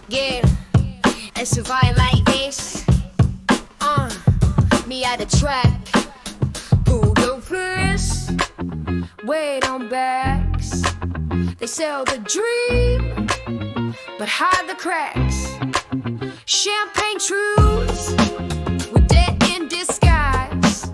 Yeah, and survive like this. Me at the track, pull the wrist, weight on backs. They sell the dream, but hide the cracks. Champagne truths, we're dead in disguise.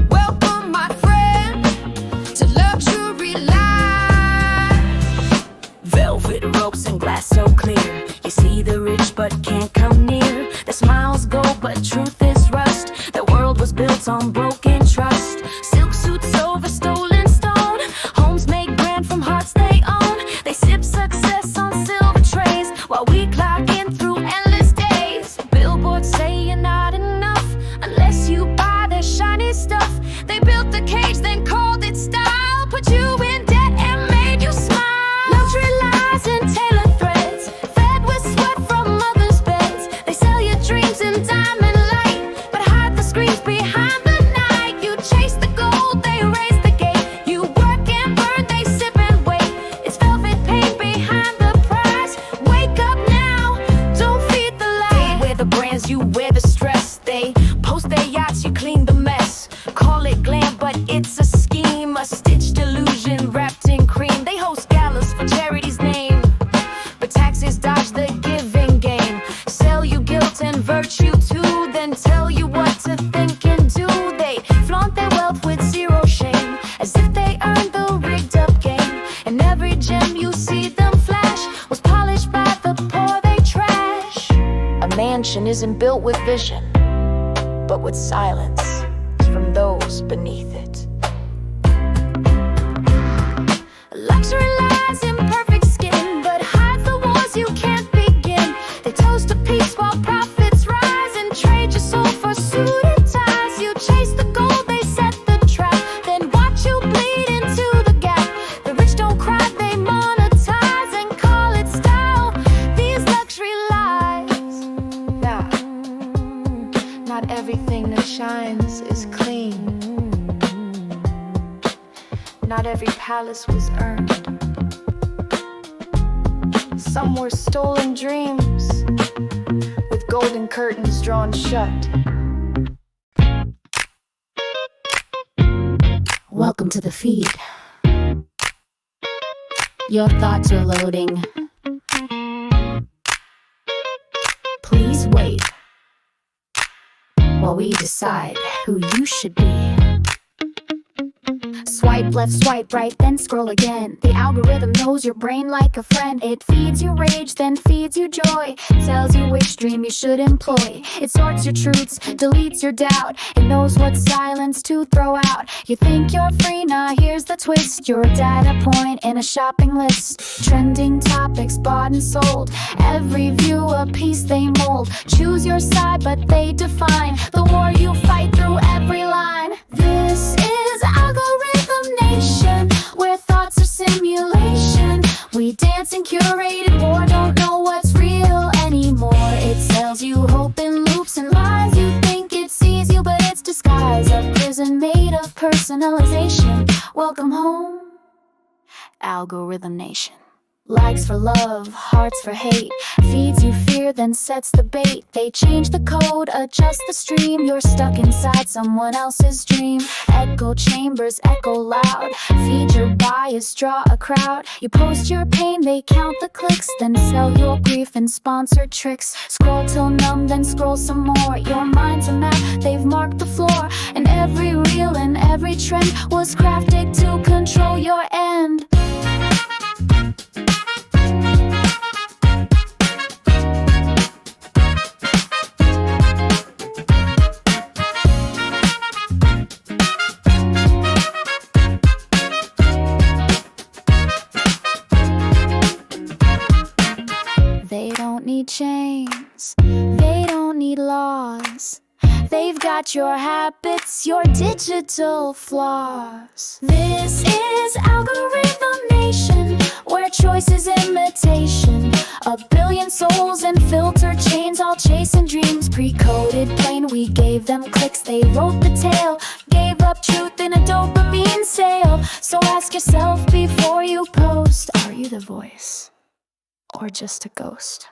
Welcome, my friend, to luxury life. Velvet ropes and glass so clear. You see the rich but can't come near. The smiles go but truth is rust. The world was built on broken trust. Silk suits over stolen stone. Homes made grand from hearts they own. They sip success on silver trays while we clock in through endless days. Billboards say you're not enough unless you buy their shiny stuff. They built the cage then called it style. Put you in debt and made you smile. Luxury lies and tailored threads, fed with sweat from mothers' beds. They sell your dreams in diamond light, but hide the screams behind the night. You chase the gold, they raise the gate. You work and burn, they sip and wait. It's velvet paint behind the prize. Wake up now, don't feed the lies. They wear the brands, you wear the stress. They post their yachts, you clean the mess. Call it glam, but it's a scheme. A stitched illusion wrapped in cream. They host galas for charity's name, but taxes dodge the giving game. Sell you guilt and virtue too, then tell you what to think and do. They flaunt their wealth with zero shame, as if they earned the rigged up game. And every gem you see them flash was polished by the poor they trash. A mansion isn't built with vision, but with silence from those beneath it. Luxury lies in perfect skin, but hides the wars you can't begin. They toast to peace while profits rise and trade your soul for suited ties. You chase the gold, they set the trap, then watch you bleed into the gap. The rich don't cry, they monetize and call it style. These luxury lies. Nah, not everything that shines is clean. Not every palace was earned. Some were stolen dreams with golden curtains drawn shut. Welcome to the feed. Your thoughts are loading. Please wait while we decide who you should be. Swipe left, swipe right, then scroll again. The algorithm knows your brain like a friend. It feeds you rage, then feeds you joy. Tells you which dream you should employ. It sorts your truths, deletes your doubt. It knows what silence to throw out. You think you're free, nah, here's the twist. You're a data point in a shopping list. Trending topics bought and sold. Every view a piece they mold. Choose your side, but they define the war you fight through every line. This is algorithm nation, where thoughts are simulation. We dance in curated war, don't know what's real anymore. It sells you hope in loops and lies. You think it sees you, but it's disguise. A prison made of personalization. Welcome home, algorithm nation. Likes for love, hearts for hate. Feeds you fear, then sets the bait. They change the code, adjust the stream. You're stuck inside someone else's dream. Echo chambers, echo loud. Feed your bias, draw a crowd. You post your pain, they count the clicks, then sell your grief in sponsored tricks. Scroll till numb, then scroll some more. Your mind's a map, they've marked the floor. And every reel and every trend was crafted to control your end. They don't need chains, they don't need laws. They've got your habits, your digital flaws. This is algorithm nation, where choice is imitation. A billion souls and filter chains, all chasing dreams. Pre-coded plain, we gave them clicks, they wrote the tale. Gave up truth in a dopamine sale. So ask yourself before you post, are you the voice or just a ghost?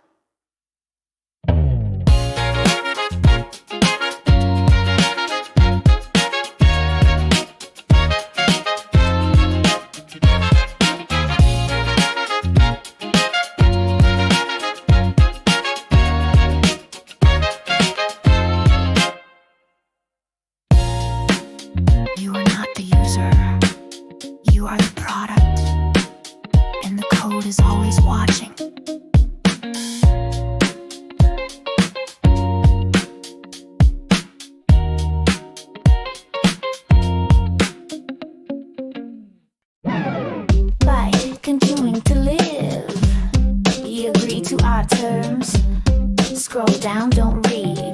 watching. By continuing to live, you agree to our terms. Scroll down, don't read.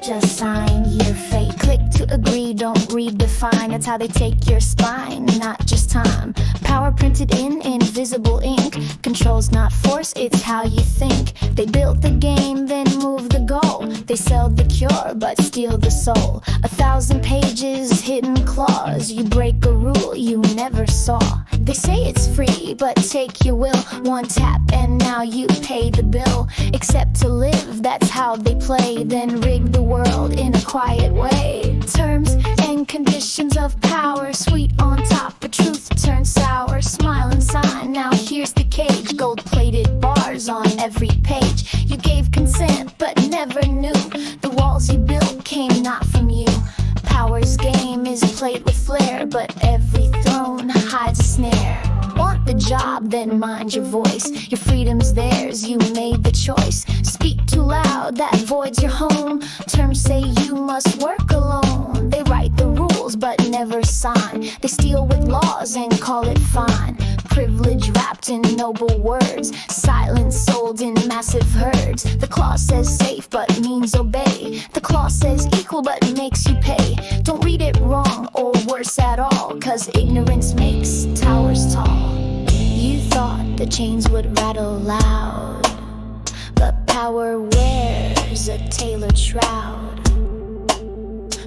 Just sign your fate. Click to agree, don't redefine. That's how they take your spine, not just time. Power printed in invisible ink. Control's not force, it's how you think. They built the game, then move the goal. They sell the cure, but steal the soul. 1,000 pages, hidden clause. You break a rule you never saw. They say it's free, but take your will. One tap and now you pay the bill. Except to live, that's how they play. Then rig the world in a quiet way. Terms and conditions of power, sweet on top, but truth turns sour. Smile and sign, now here's the cage. Gold-plated bars on every page. You gave consent, but never knew the walls you built came not from you. Power's game is played with flair, but every throne hides a snare. Want the job, then mind your voice. Your freedom's theirs, you made the choice. Speak too loud, that voids your home. Terms say you must work alone. They write the rules, but never sign. They steal with laws and call it fine. Privilege wrapped in noble words. Silence sold in massive herds. The clause says safe, but means obey. The clause says equal, but makes you pay. Don't read it wrong, or worse at all, 'cause ignorance makes towers tall. You thought the chains would rattle loud, but power wears a tailored shroud.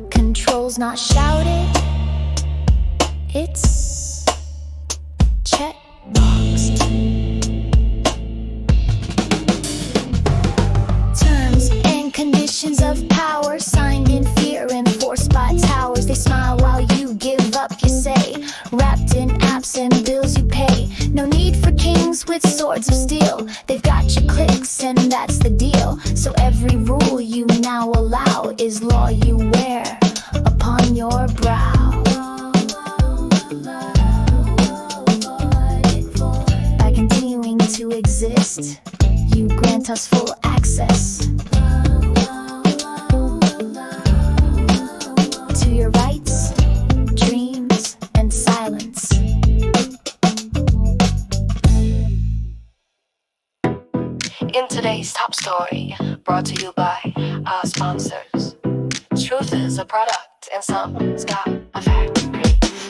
Control's not shouted, it's checkboxed. Terms and conditions of power, signed in fear, enforced by towers. They smile while you give up, you say. Wrapped in apps and bills you pay. No need for kings with swords of steel. They've got your clicks and that's the deal. So every rule you now allow is law you wear upon your brow. By continuing to exist, you grant us full access to your rights, dreams, and silence. In today's top story, brought to you by our sponsors. Truth is a product and something's got a factory.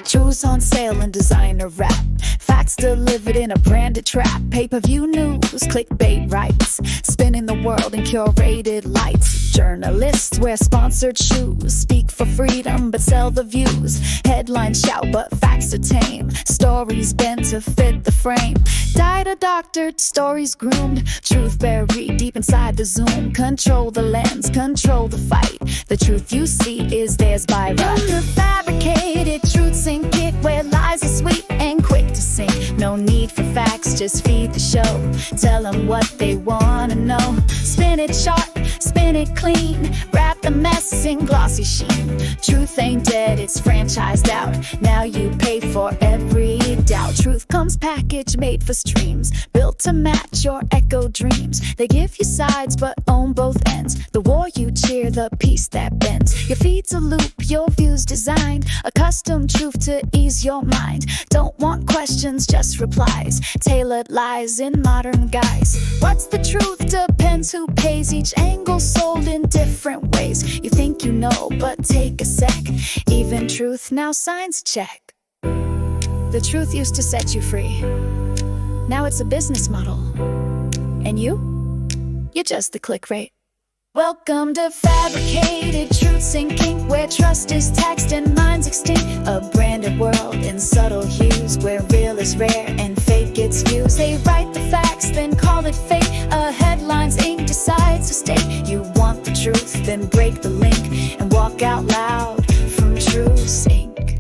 Truths on sale in designer rap. Facts delivered in a branded trap. Pay-per-view news, clickbait rights. Spinning the world in curated lights. Journalists wear sponsored shoes. Speak for freedom but sell the views. Headlines shout but facts are tame. Stories bend to fit the frame. Died or doctored, stories groomed. Truth buried deep inside the zoom. Control the lens, control the fight. The truth you see is theirs by right. Underfabricated truth sink it where lies are sweet and quick to sink. No need for facts, just feed the show. Tell them what they wanna know. Spin it sharp, spin it clean. Wrap the mess in glossy sheen. Truth ain't dead, it's franchised out. Now you pay for every doubt. Truth comes packaged, made for streams. Built to match your echo dreams. They give you sides but own both ends. The war you cheer, the peace that bends. Your feed's a loop, your view's designed. A custom truth to ease your mind. Don't want questions, just replies. Tailored lies in modern guise. What's the truth depends who pays. Each angle sold in different ways. You think you know, but take a sec. Even truth now signs a check. The truth used to set you free. Now it's a business model. And you're just the click rate. Welcome to fabricated truth sinking, where trust is taxed and minds extinct. A branded world in subtle hues, where real is rare and fake gets used. They write the facts, then call it fake. A headline's ink decides to state. You want the truth, then break the link and walk out loud from Truth's Inc.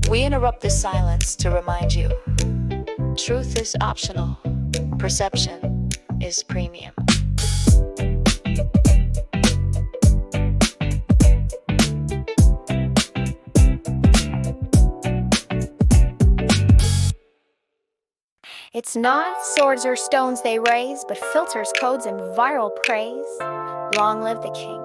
We interrupt this silence to remind you, truth is optional, perception is premium. It's not swords or stones they raise, but filters, codes, and viral praise. Long live the king.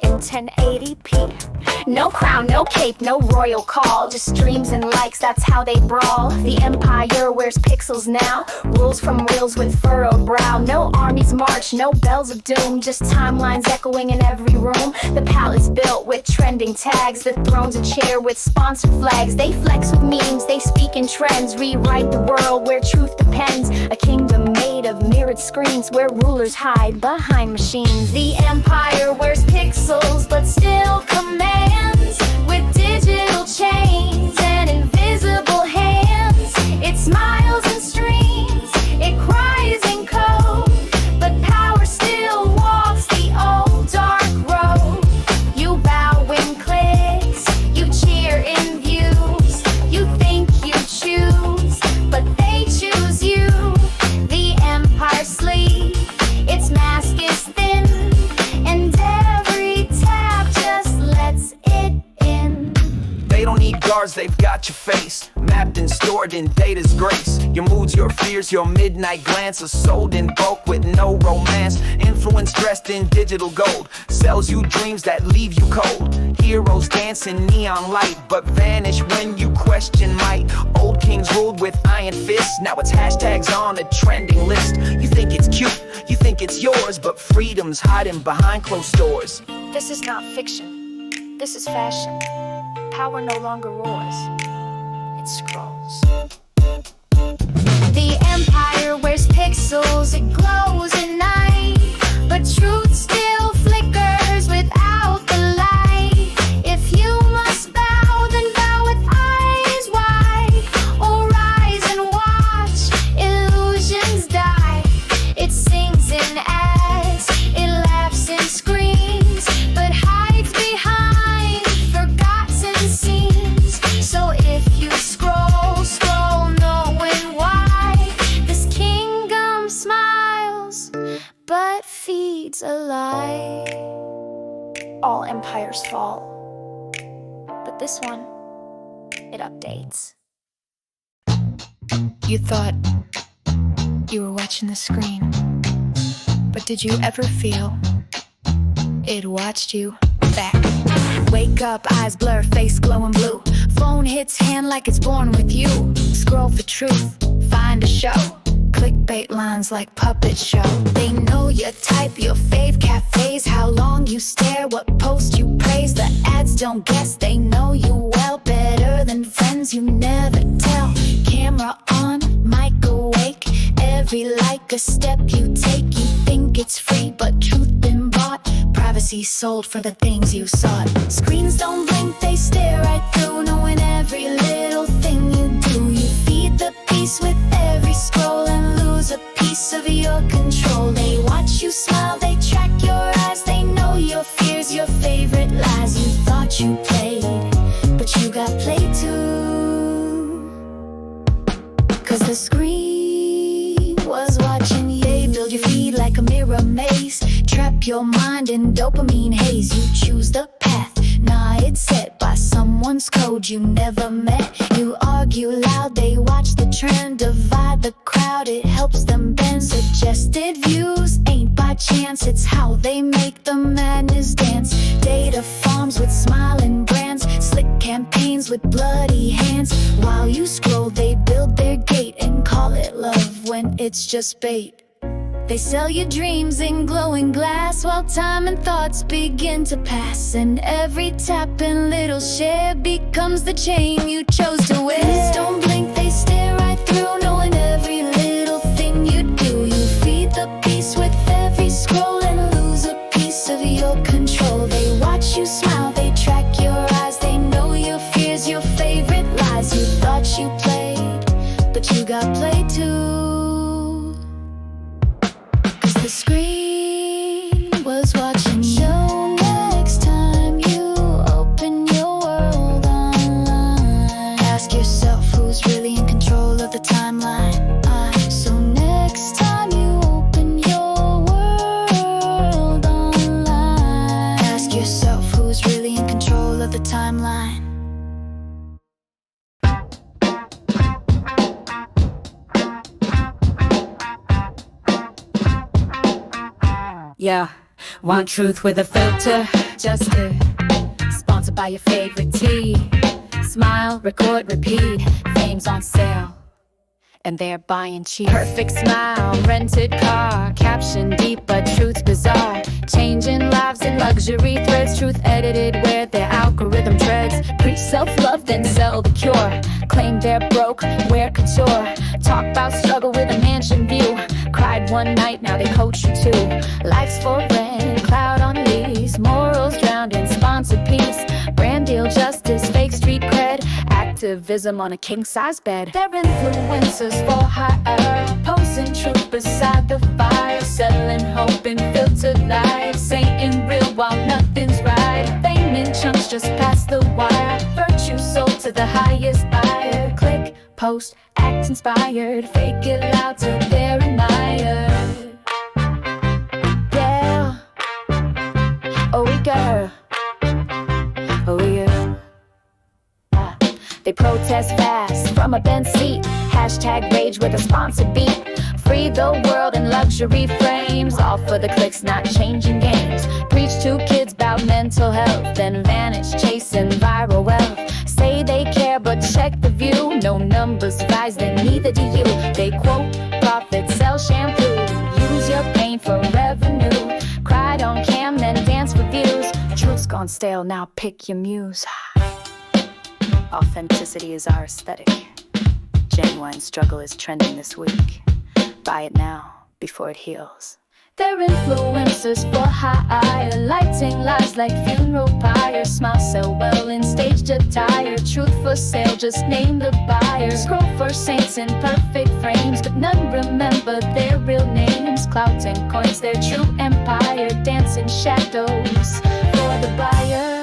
In 1080p. No crown, no cape, no royal call. Just streams and likes, that's how they brawl. The empire wears pixels now. Rules from reels with furrowed brow. No armies march, no bells of doom. Just timelines echoing in every room. The palace built with trending tags. The throne's a chair with sponsored flags. They flex with memes, they speak in trends. Rewrite the world where truth depends. A kingdom made of mirrored screens where rulers hide behind machines. The empire wears pixels but still commands. With digital chains and invisible hands. It smiles and streams, it cries in code, but power still walks the old dark road. You bow in clicks, you cheer in views. You think you choose, but they choose you. The empire sleep, its mask is thin, and every tap just lets it in. They don't need guards, they've got your face, mapped and stored in data's grace. Your moods, your fears, your midnight glance are sold in bulk with no romance. Influence dressed in digital gold sells you dreams that leave you cold. Heroes dance in neon light but vanish when you question might. Old kings ruled with iron fists, now it's hashtags on a trending list. You think it's cute, you think it's yours, but freedom's hiding behind closed doors. This is not fiction, this is fashion. Power no longer roars, it scrolls. The empire wears pixels, it glows at night, but truth still flickers without the light. If you must bow, then bow with eyes wide, or rise and watch illusions die. It sings in ads, it laughs and screams, but hides behind forgotten scenes. So if you scroll, scroll knowing why. This kingdom smiles, but feeds a lie. All empires fall, but this one, it updates. You thought you were watching the screen, but did you ever feel it watched you back? Wake up, eyes blur, face glowing blue. Phone hits hand like it's born with you. Scroll for truth, find a show. Clickbait lines like puppet show. They know your type, your fave cafes. How long you stare, what post you praise. The ads don't guess, they know you well. Better than friends you never tell. Camera on, mic awake. Every like a step you take. You think it's free, but truth been bought. Privacy sold for the things you sought. Screens don't blink, they stare right through, knowing every little thing you do. You feed the beast with every scroll and lose a piece of your control. They watch you smile, they track your eyes. They know your fears, your favorite lies. You thought you played, but you got played too. Cause the screen was watching you. They build your feed like a mirror maze. Trap your mind in dopamine haze. You choose the path, nah, it's set by someone's code you never met. You argue loud, they watch the trend. Divide the crowd, it helps them bend. Suggested views ain't by chance, it's how they make the madness dance. Data farms with smiling brands, slick campaigns with bloody hands. While you scroll, they build their gate and call it love when it's just bait. They sell your dreams in glowing glass while time and thoughts begin to pass. And every tap and little share becomes the chain you chose to wear. Eyes don't blink, they stare right through, knowing every little thing you do. You feed the beast with every scroll and lose a piece of your control. They watch you smile, they track your eyes. They know your fears, your favorite lies. You thought you played, but you got played too. The screen was watching you. So next time you open your world online, ask yourself who's really in control of the timeline. So next time you open your world online, ask yourself who's really in control of the timeline. Yeah, want truth with a filter? Just good. Sponsored by your favorite tea. Smile, record, repeat. Fame's on sale, and they're buying cheap. Perfect smile, rented car. Caption deep, but truth's bizarre. Changing lives in luxury threads. Truth edited where their algorithm treads. Preach self-love, then sell the cure. Claim they're broke, wear couture. Talk about struggle with a mansion view. Cried one night, now they coach you too. Life's for rent, cloud on lease. Morals drowned in sponsored peace. Brand deal justice, fake street cred. Activism on a king-size bed. They're influencers for hire. Posting truth beside the fire. Selling hope in filtered light. Saying real while nothing's right. Fame in chunks just past the wire. Virtue sold to the highest buyer. Click, post, act inspired. Fake it loud till they're admired. Yeah. Oh, we got her. Oh, yeah. They protest fast from a bench seat. Hashtag rage with a sponsored beat. Free the world in luxury frames. All for the clicks, not changing games. Preach to kids about mental health, then vanish chasing viral wealth. Say they care, but check the view. No numbers rise, then neither do you. They quote profit, sell shampoo. Use your pain for revenue. Cried on cam, then dance for views. Truth's gone stale, now pick your muse. Authenticity is our aesthetic. Genuine struggle is trending this week. Buy it now, before it heals. They're influencers for hire. Lighting lives like funeral pyre. Smile sell well in staged attire. Truth for sale, just name the buyer. Scroll for saints in perfect frames, but none remember their real names. Clouds and coins, their true empire. Dancing shadows for the buyer.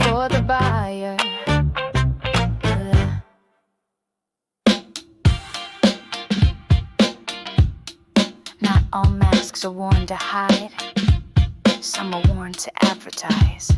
For the buyer. Not all masks are worn to hide. Some are worn to advertise.